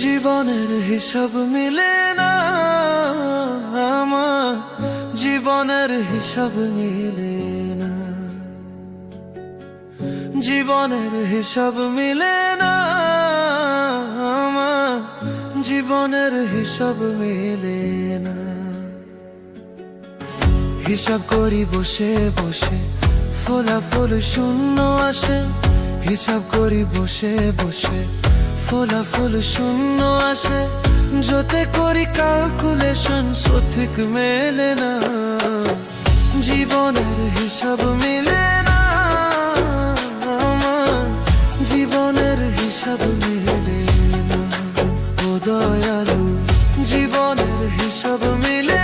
জীবনের হিসাব মিলে না আমার, জীবনের হিসাব মিলে না, জীবনের হিসাব মিলে না আমার, জীবনের হিসাব মিলে না। হিসাব করি বসে বসে, ফলাফল শূন্য আসে। হিসাব করি বসে বসে, ফলাফল শূন্য আসে। যতে করি ক্যালকুলেশন সঠিক মেলে না, জীবনের হিসাব মিলে না আমার, জীবনের হিসাব মিলে না। ও দয়ালু, জীবনের হিসাব মিলে